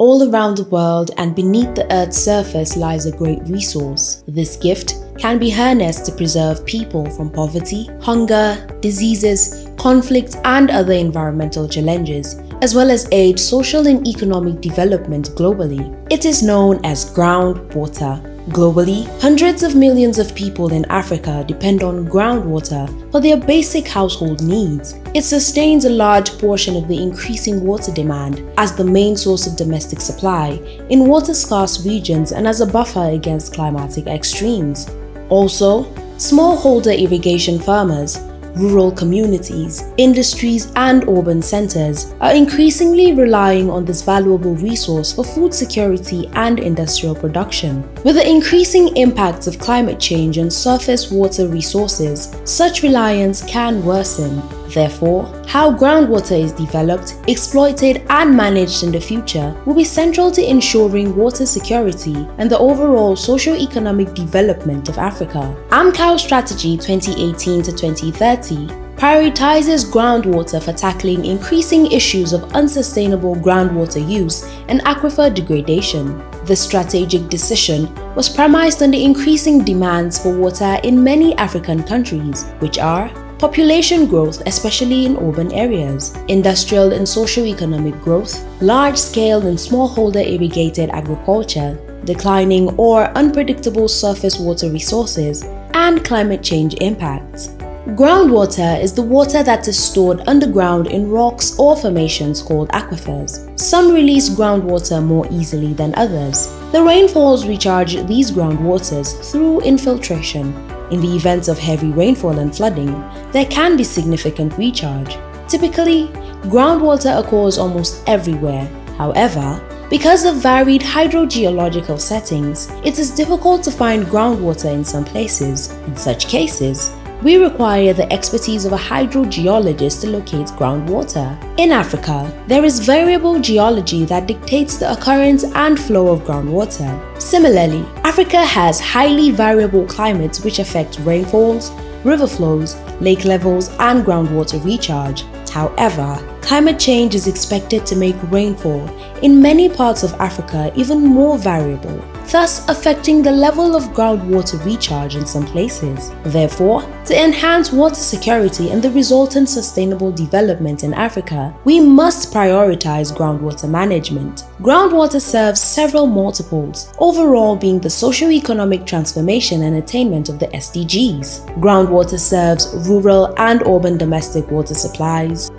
all around the world, and beneath the Earth's surface lies a great resource. This gift can be harnessed to preserve people from poverty, hunger, diseases, conflict, and other environmental challenges, as well as aid social and economic development globally. It is known as groundwater. Globally, hundreds of millions of people in Africa depend on groundwater for their basic household needs. It sustains a large portion of the increasing water demand as the main source of domestic supply in water-scarce regions and as a buffer against climatic extremes. Also, smallholder irrigation farmers, rural communities, industries, and urban centers are increasingly relying on this valuable resource for food security and industrial production. With the increasing impacts of climate change on surface water resources, such reliance can worsen. Therefore, how groundwater is developed, exploited, and managed in the future will be central to ensuring water security and the overall socio-economic development of Africa. AMCOW Strategy 2018 to 2030 prioritizes groundwater for tackling increasing issues of unsustainable groundwater use and aquifer degradation. This strategic decision was premised on the increasing demands for water in many African countries, which are population growth, especially in urban areas, industrial and socio-economic growth, large-scale and smallholder irrigated agriculture, declining or unpredictable surface water resources, and climate change impacts. Groundwater is the water that is stored underground in rocks or formations called aquifers. Some release groundwater more easily than others. The rainfalls recharge these groundwaters through infiltration. In the event of heavy rainfall and flooding, there can be significant recharge. Typically, groundwater occurs almost everywhere. However, because of varied hydrogeological settings, it is difficult to find groundwater in some places. In such cases, we require the expertise of a hydrogeologist to locate groundwater. In Africa, there is variable geology that dictates the occurrence and flow of groundwater. Similarly, Africa has highly variable climates which affect rainfalls, river flows, lake levels, and groundwater recharge. However, climate change is expected to make rainfall in many parts of Africa even more variable, thus affecting the level of groundwater recharge in some places. Therefore, to enhance water security and the resultant sustainable development in Africa, we must prioritize groundwater management. Groundwater serves several multiples, overall being the socio-economic transformation and attainment of the SDGs. Groundwater serves rural and urban domestic water supplies,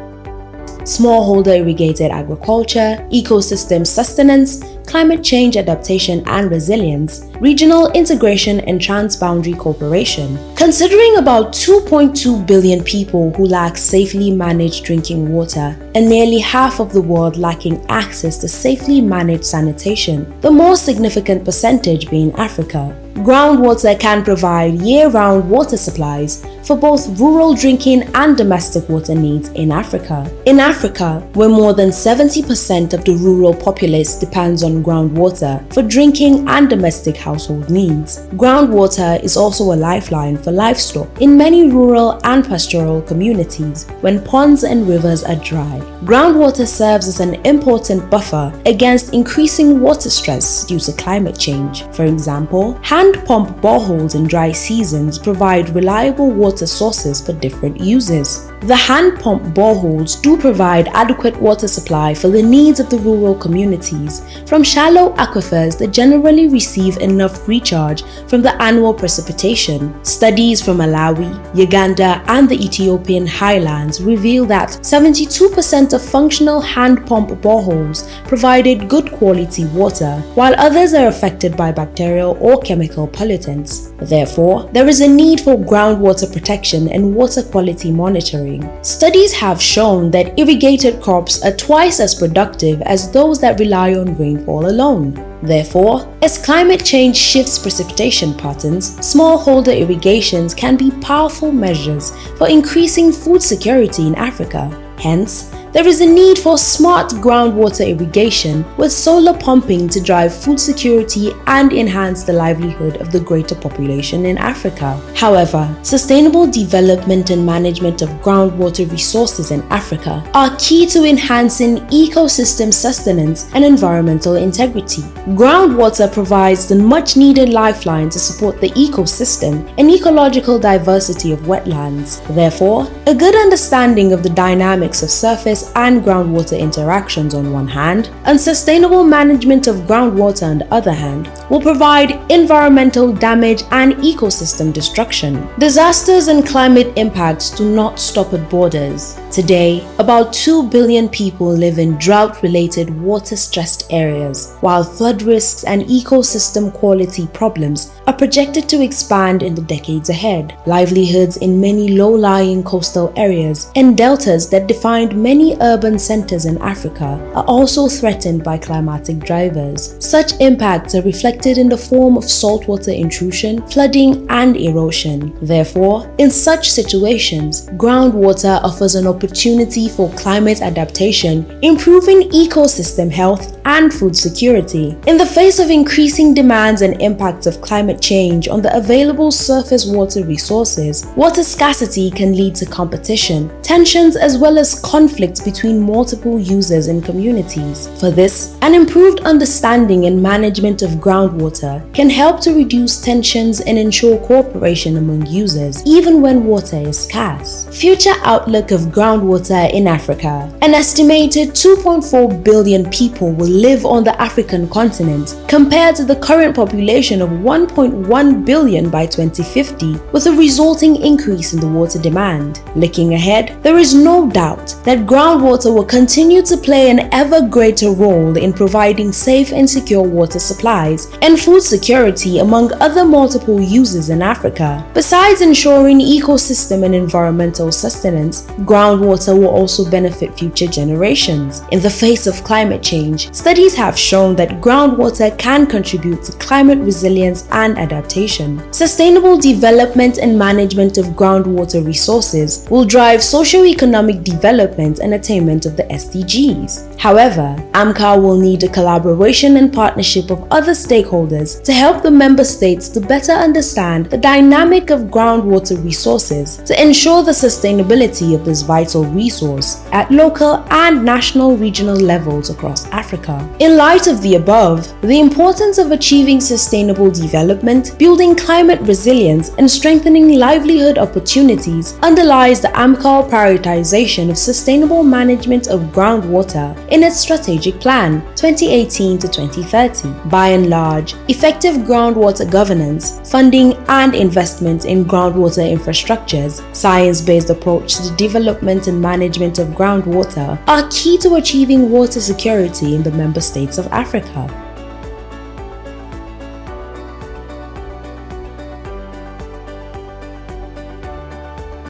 smallholder irrigated agriculture, ecosystem sustenance, climate change adaptation and resilience, regional integration and transboundary cooperation. Considering about 2.2 billion people who lack safely managed drinking water and nearly half of the world lacking access to safely managed sanitation, the more significant percentage being Africa, groundwater can provide year-round water supplies for both rural drinking and domestic water needs in Africa. In Africa, where more than 70% of the rural populace depends on groundwater for drinking and domestic household needs, groundwater is also a lifeline for livestock in many rural and pastoral communities when ponds and rivers are dry. Groundwater serves as an important buffer against increasing water stress due to climate change. For example, hand pump boreholes in dry seasons provide reliable water sources for different uses. The hand pump boreholes do provide adequate water supply for the needs of the rural communities from shallow aquifers that generally receive enough recharge from the annual precipitation. Studies from Malawi, Uganda, and the Ethiopian highlands reveal that 72% of functional hand pump boreholes provided good quality water, while others are affected by bacterial or chemical pollutants. Therefore, there is a need for groundwater protection and water quality monitoring. Studies have shown that irrigated crops are twice as productive as those that rely on rainfall alone. Therefore, as climate change shifts precipitation patterns, smallholder irrigations can be powerful measures for increasing food security in Africa. Hence, there is a need for smart groundwater irrigation with solar pumping to drive food security and enhance the livelihood of the greater population in Africa. However, sustainable development and management of groundwater resources in Africa are key to enhancing ecosystem sustenance and environmental integrity. Groundwater provides the much-needed lifeline to support the ecosystem and ecological diversity of wetlands. Therefore, a good understanding of the dynamics of surface and groundwater interactions on one hand, and sustainable management of groundwater on the other hand, will provide environmental damage and ecosystem destruction. Disasters and climate impacts do not stop at borders. Today, about 2 billion people live in drought-related water-stressed areas, while flood risks and ecosystem quality problems are projected to expand in the decades ahead. Livelihoods in many low-lying coastal areas and deltas that defined many urban centers in Africa are also threatened by climatic drivers. Such impacts are reflected in the form of saltwater intrusion, flooding, and erosion. Therefore, in such situations, groundwater offers an opportunity for climate adaptation, improving ecosystem health and food security. In the face of increasing demands and impacts of climate change on the available surface water resources, water scarcity can lead to competition, tensions, as well as conflicts between multiple users and communities. For this, an improved understanding and management of groundwater can help to reduce tensions and ensure cooperation among users, even when water is scarce. Future outlook of groundwater in Africa. An estimated 2.4 billion people will live on the African continent, compared to the current population of 1.1 billion by 2050, with a resulting increase in the water demand. Looking ahead, there is no doubt that groundwater will continue to play an ever greater role in providing safe and secure water supplies and food security among other multiple users in Africa. Besides ensuring ecosystem and environmental sustenance, groundwater will also benefit future generations. In the face of climate change, studies have shown that groundwater can contribute to climate resilience and adaptation. Sustainable development and management of groundwater resources will drive socio-economic development and attainment of the SDGs. However, AMCOW will need a collaboration and partnership of other stakeholders to help the member states to better understand the dynamic of groundwater resources to ensure the sustainability of this vital resource at local and national regional levels across Africa. In light of the above, the importance of achieving sustainable development, building climate resilience, and strengthening livelihood opportunities underlies the AMCOW prioritization of sustainable management of groundwater in its strategic plan 2018 to 2030. By and large, effective groundwater governance, funding and investment in groundwater infrastructures, science-based approach to the development and management of groundwater are key to achieving water security in the member states of Africa.